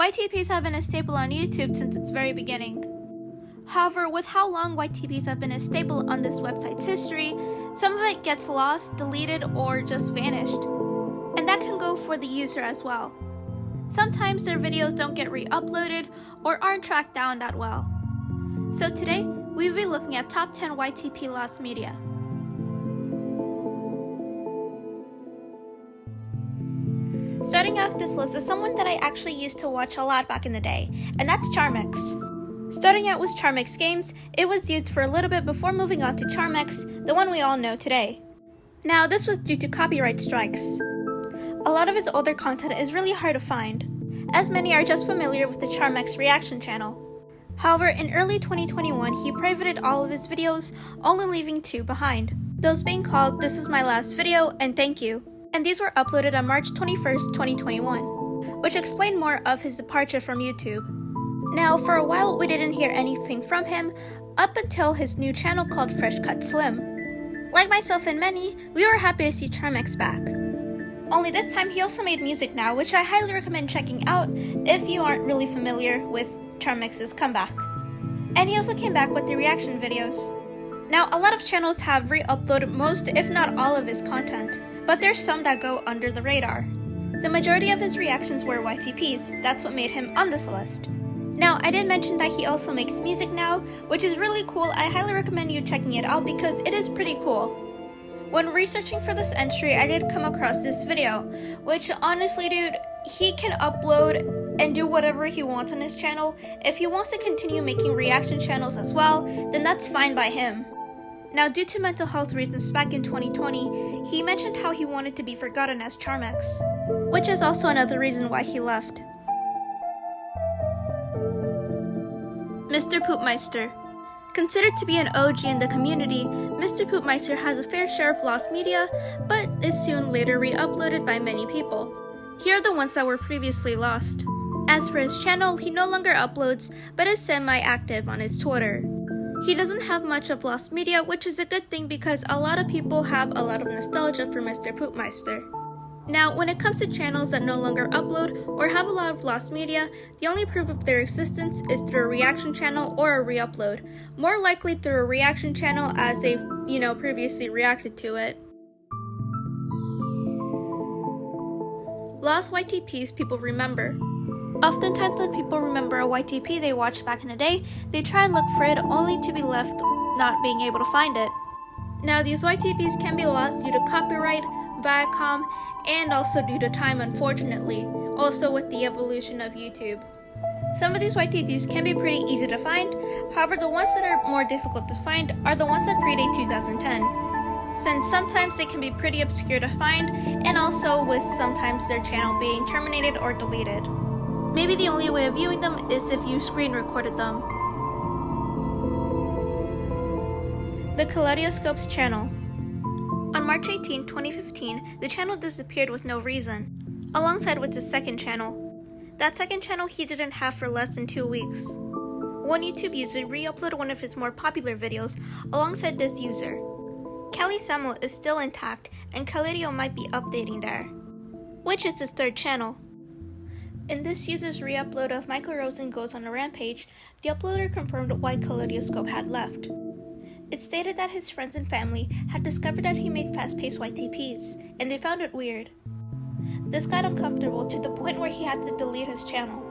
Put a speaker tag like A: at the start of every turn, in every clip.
A: YTPs have been a staple on YouTube since its very beginning. However, with how long YTPs have been a staple on this website's history, some of it gets lost, deleted, or just vanished. And that can go for the user as well. Sometimes their videos don't get re-uploaded or aren't tracked down that well. So today, we will be looking at top 10 YTP lost media. Starting off this list is someone that I actually used to watch a lot back in the day, and that's Charmex. Starting out with Charmex Games, it was used for a little bit before moving on to Charmex, the one we all know today. Now, this was due to copyright strikes. A lot of its older content is really hard to find, as many are just familiar with the Charmex reaction channel. However, in early 2021, he privated all of his videos, only leaving 2 behind. Those being called This Is My Last Video and Thank You. And these were uploaded on March 21st, 2021, which explained more of his departure from YouTube. Now, for a while, we didn't hear anything from him, up until his new channel called Fresh Cut Slim. Like myself and many, we were happy to see Charmex back. Only this time, he also made music now, which I highly recommend checking out if you aren't really familiar with Charmex's comeback. And he also came back with the reaction videos. Now, a lot of channels have re-uploaded most, if not all, of his content, but there's some that go under the radar. The majority of his reactions were YTPs, that's what made him on this list. Now, I did mention that he also makes music now, which is really cool. I highly recommend you checking it out because it is pretty cool. When researching for this entry, I did come across this video, which honestly, dude, he can upload and do whatever he wants on his channel. If he wants to continue making reaction channels as well, then that's fine by him. Now, due to mental health reasons back in 2020, he mentioned how he wanted to be forgotten as Charmex, which is also another reason why he left. Mr. Poopmeister. Considered to be an OG in the community, Mr. Poopmeister has a fair share of lost media, but is soon later re-uploaded by many people. Here are the ones that were previously lost. As for his channel, he no longer uploads, but is semi-active on his Twitter. He doesn't have much of lost media, which is a good thing because a lot of people have a lot of nostalgia for Mr. Poopmeister. Now, when it comes to channels that no longer upload or have a lot of lost media, the only proof of their existence is through a reaction channel or a re-upload. More likely through a reaction channel as they've, previously reacted to it. Lost YTPs people remember. Oftentimes when people remember a YTP they watched back in the day, they try and look for it only to be left not being able to find it. Now, these YTPs can be lost due to copyright, Viacom, and also due to time, unfortunately, also with the evolution of YouTube. Some of these YTPs can be pretty easy to find, however the ones that are more difficult to find are the ones that predate 2010, since sometimes they can be pretty obscure to find, and also with sometimes their channel being terminated or deleted. Maybe the only way of viewing them is if you screen recorded them. The KDiocope's channel. On March 18, 2015, the channel disappeared with no reason, alongside with his second channel. That second channel he didn't have for less than 2 weeks. One YouTube user re-uploaded one of his more popular videos alongside this user. Kelly Samuel is still intact, and KDiocope might be updating there, which is his third channel. In this user's re-upload of Michael Rosen Goes on a Rampage, the uploader confirmed why KDiocope had left. It stated that his friends and family had discovered that he made fast-paced YTPs, and they found it weird. This got uncomfortable to the point where he had to delete his channel,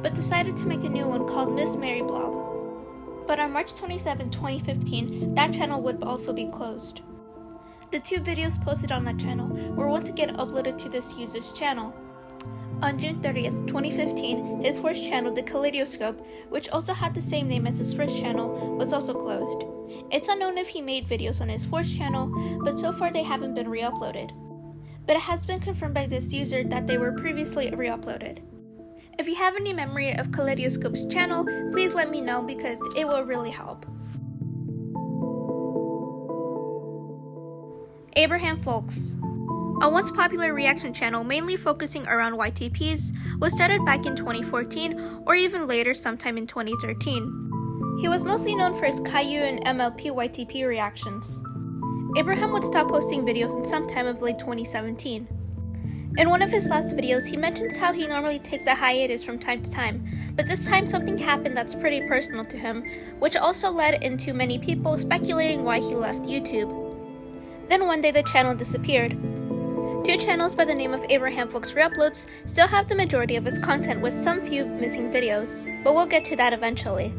A: but decided to make a new one called Miss Mary Blob. But on March 27, 2015, that channel would also be closed. The 2 videos posted on that channel were once again uploaded to this user's channel. On June 30th, 2015, his first channel, the KDiocope, which also had the same name as his first channel, was also closed. It's unknown if he made videos on his fourth channel, but so far they haven't been re-uploaded. But it has been confirmed by this user that they were previously re-uploaded. If you have any memory of KDiocope's channel, please let me know because it will really help. Abraham Foulkes. A once popular reaction channel mainly focusing around YTPs was started back in 2014 or even later sometime in 2013. He was mostly known for his Caillou and MLP YTP reactions. Abraham would stop posting videos in sometime of late 2017. In one of his last videos, he mentions how he normally takes a hiatus from time to time, but this time something happened that's pretty personal to him, which also led into many people speculating why he left YouTube. Then one day the channel disappeared. Two channels by the name of Abraham Foulkes Reuploads still have the majority of his content with some few missing videos, but we'll get to that eventually.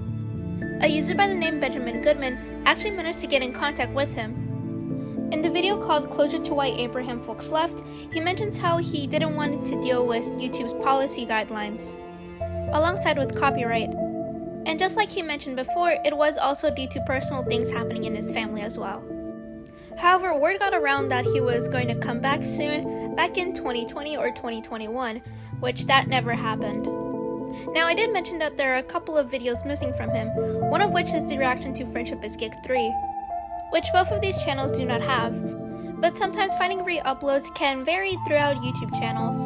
A: A user by the name Benjamin Goodman actually managed to get in contact with him. In the video called Closure to Why Abraham Foulkes Left, he mentions how he didn't want to deal with YouTube's policy guidelines, alongside with copyright. And just like he mentioned before, it was also due to personal things happening in his family as well. However, word got around that he was going to come back soon, back in 2020 or 2021, which that never happened. Now, I did mention that there are a couple of videos missing from him, one of which is the reaction to Friendship is Gig 3, which both of these channels do not have, but sometimes finding re-uploads can vary throughout YouTube channels.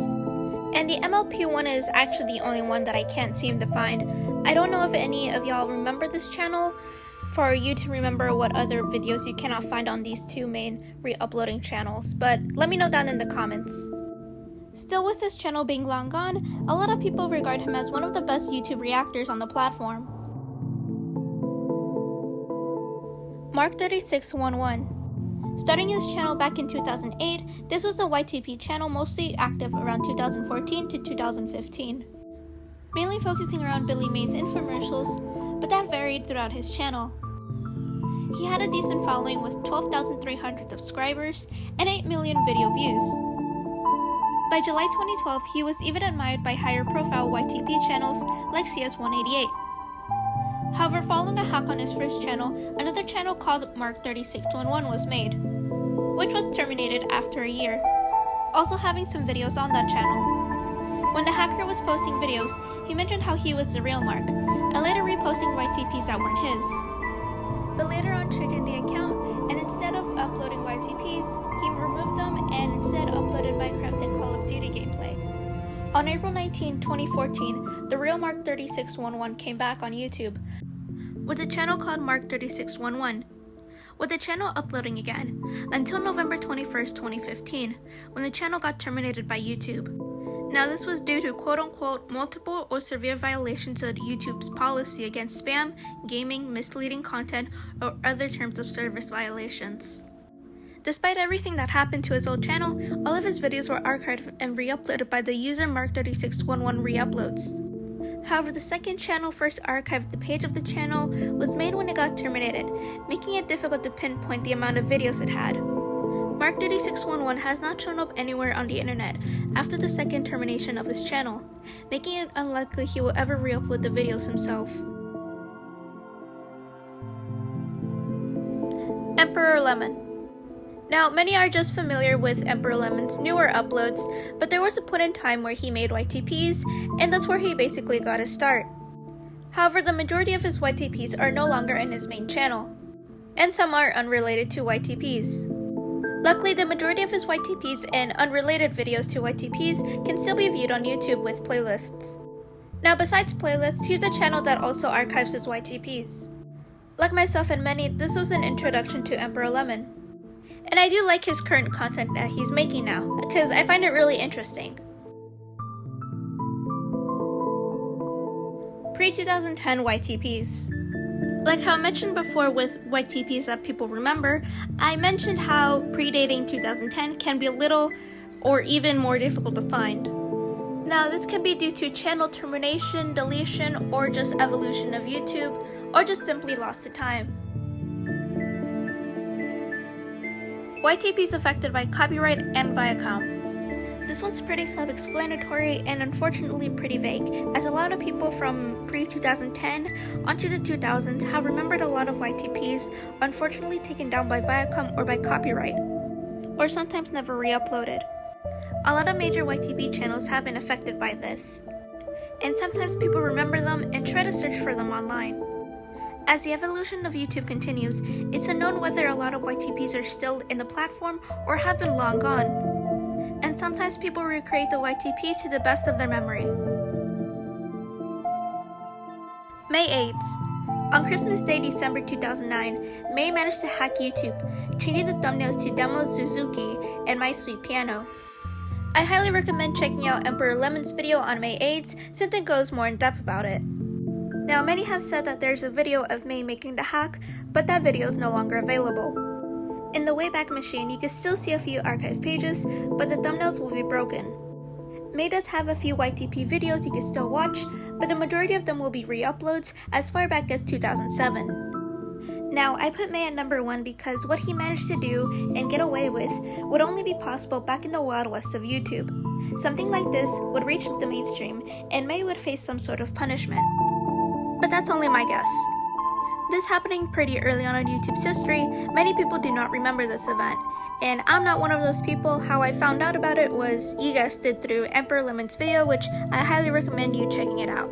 A: And the MLP one is actually the only one that I can't seem to find. I don't know if any of y'all remember this channel, for you to remember what other videos you cannot find on these two main re-uploading channels, but let me know down in the comments. Still, with this channel being long gone, a lot of people regard him as one of the best YouTube reactors on the platform. Mark3611. Starting his channel back in 2008, this was a YTP channel mostly active around 2014 to 2015, mainly focusing around Billy Mays infomercials, but that varied throughout his channel. He had a decent following with 12,300 subscribers and 8 million video views. By July 2012, he was even admired by higher profile YTP channels like CS188. However, following a hack on his first channel, another channel called Mark3611 was made, which was terminated after a year, also having some videos on that channel. When the hacker was posting videos, he mentioned how he was the real Mark, and later reposting YTPs that weren't his. But later on changing the account, and instead of uploading YTPs, he removed them and instead uploaded Minecraft and Call of Duty gameplay. On April 19, 2014, the real Mark3611 came back on YouTube, with a channel called Mark3611, with the channel uploading again, until November 21st, 2015, when the channel got terminated by YouTube. Now, this was due to quote-unquote multiple or severe violations of YouTube's policy against spam, gaming, misleading content, or other terms of service violations. Despite everything that happened to his old channel, all of his videos were archived and re-uploaded by the user Mark3611 Reuploads. However, the second channel first archived the page of the channel was made when it got terminated, making it difficult to pinpoint the amount of videos it had. Mark3611 has not shown up anywhere on the internet after the second termination of his channel, making it unlikely he will ever re-upload the videos himself. Emperor Lemon. Now, many are just familiar with Emperor Lemon's newer uploads, but there was a point in time where he made YTPs, and that's where he basically got his start. However, the majority of his YTPs are no longer in his main channel, and some are unrelated to YTPs. Luckily, the majority of his YTPs and unrelated videos to YTPs can still be viewed on YouTube with playlists. Now, besides playlists, here's a channel that also archives his YTPs. Like myself and many, this was an introduction to Emperor Lemon. And I do like his current content that he's making now, because I find it really interesting. Pre-2010 YTPs. Like how I mentioned before with YTPs that people remember, I mentioned how predating 2010 can be a little or even more difficult to find. Now, this can be due to channel termination, deletion, or just evolution of YouTube, or just simply lost to time. YTPs affected by copyright and Viacom. This one's pretty self-explanatory and unfortunately pretty vague, as a lot of people from pre-2010 onto the 2000s have remembered a lot of YTPs unfortunately taken down by Viacom or by copyright, or sometimes never re-uploaded. A lot of major YTP channels have been affected by this, and sometimes people remember them and try to search for them online. As the evolution of YouTube continues, it's unknown whether a lot of YTPs are still in the platform or have been long gone. And sometimes people recreate the YTPs to the best of their memory. May AIDS. On Christmas Day, December 2009, May managed to hack YouTube, changing the thumbnails to Demo Suzuki and My Sweet Piano. I highly recommend checking out Emperor Lemon's video on May 8th since it goes more in depth about it. Now, many have said that there's a video of May making the hack, but that video is no longer available. In the Wayback Machine, you can still see a few archive pages, but the thumbnails will be broken. May does have a few YTP videos you can still watch, but the majority of them will be re-uploads as far back as 2007. Now, I put May at number 1 because what he managed to do and get away with would only be possible back in the Wild West of YouTube. Something like this would reach the mainstream, and May would face some sort of punishment. But that's only my guess. This happening pretty early on in YouTube's history, many people do not remember this event, and I'm not one of those people. How I found out about it was, you guessed it, through Emperor Lemon's video, which I highly recommend you checking it out.